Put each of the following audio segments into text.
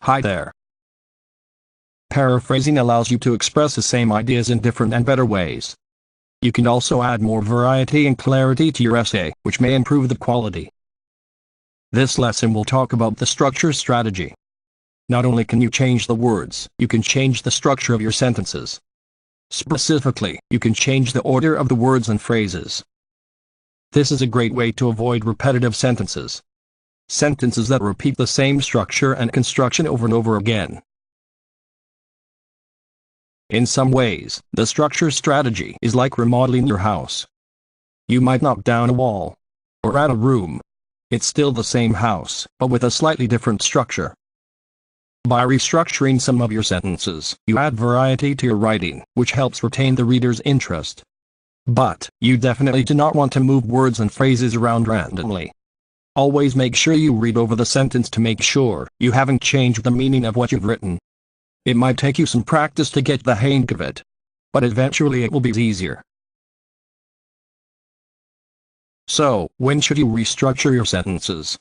Hi there. Paraphrasing allows you to express the same ideas in different and better ways. You can also add more variety and clarity to your essay, which may improve the quality. This lesson will talk about the structure strategy. Not only can you change the words, you can change the structure of your sentences. Specifically, you can change the order of the words and phrases. This is a great way to avoid repetitive sentences. Sentences that repeat the same structure and construction over and over again. In some ways, the structure strategy is like remodeling your house. You might knock down a wall or add a room. It's still the same house, but with a slightly different structure. By restructuring some of your sentences, you add variety to your writing, which helps retain the reader's interest. But you definitely do not want to move words and phrases around randomly. Always make sure you read over the sentence to make sure you haven't changed the meaning of what you've written. It might take you some practice to get the hang of it, but eventually it will be easier. So, when should you restructure your sentences?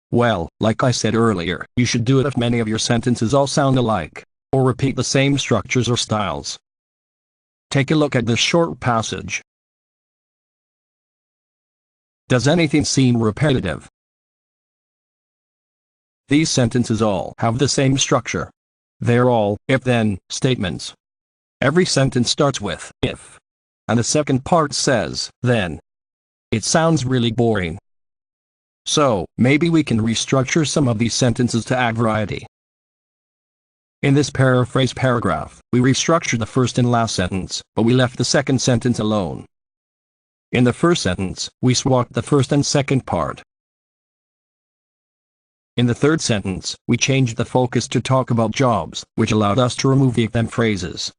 Well, like I said earlier, you should do it if many of your sentences all sound alike, or repeat the same structures or styles. Take a look at this short passage. Does anything seem repetitive? These sentences all have the same structure. They're all if-then statements. Every sentence starts with if, and the second part says then. It sounds really boring. So, maybe we can restructure some of these sentences to add variety. In this paraphrase paragraph, we restructured the first and last sentence, but we left the second sentence alone. In the first sentence, we swapped the first and second part. In the third sentence, we changed the focus to talk about jobs, which allowed us to remove the if-then phrases.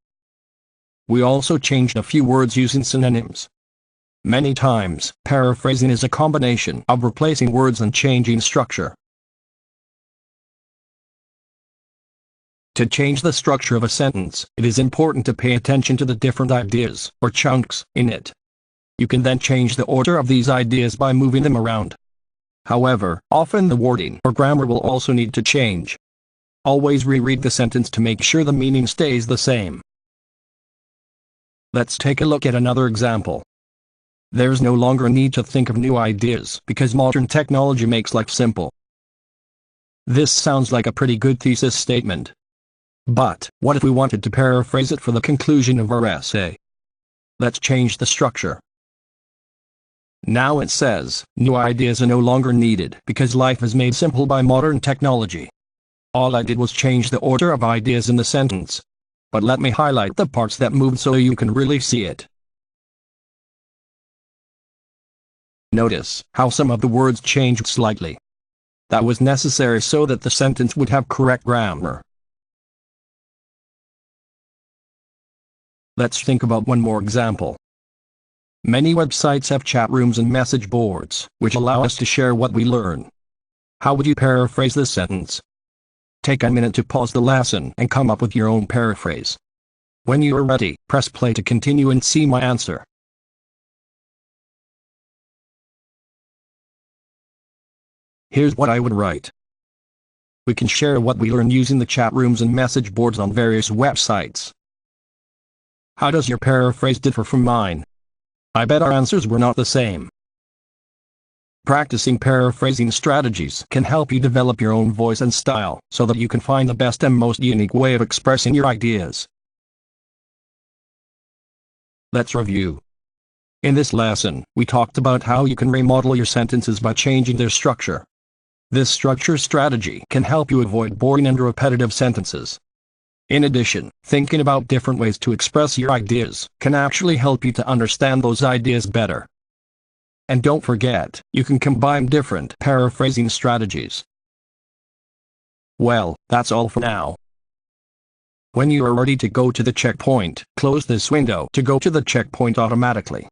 We also changed a few words using synonyms. Many times, paraphrasing is a combination of replacing words and changing structure. To change the structure of a sentence, it is important to pay attention to the different ideas, or chunks, in it. You can then change the order of these ideas by moving them around. However, often the wording or grammar will also need to change. Always reread the sentence to make sure the meaning stays the same. Let's take a look at another example. There's no longer a need to think of new ideas because modern technology makes life simple. This sounds like a pretty good thesis statement. But, what if we wanted to paraphrase it for the conclusion of our essay? Let's change the structure. Now it says, new ideas are no longer needed because life is made simple by modern technology. All I did was change the order of ideas in the sentence. But let me highlight the parts that moved so you can really see it. Notice how some of the words changed slightly. That was necessary so that the sentence would have correct grammar. Let's think about one more example. Many websites have chat rooms and message boards, which allow us to share what we learn. How would you paraphrase this sentence? Take a minute to pause the lesson and come up with your own paraphrase. When you are ready, press play to continue and see my answer. Here's what I would write. We can share what we learn using the chat rooms and message boards on various websites. How does your paraphrase differ from mine? I bet our answers were not the same. Practicing paraphrasing strategies can help you develop your own voice and style so that you can find the best and most unique way of expressing your ideas. Let's review. In this lesson, we talked about how you can remodel your sentences by changing their structure. This structure strategy can help you avoid boring and repetitive sentences. In addition, thinking about different ways to express your ideas can actually help you to understand those ideas better. And don't forget, you can combine different paraphrasing strategies. Well, that's all for now. When you are ready to go to the checkpoint, close this window to go to the checkpoint automatically.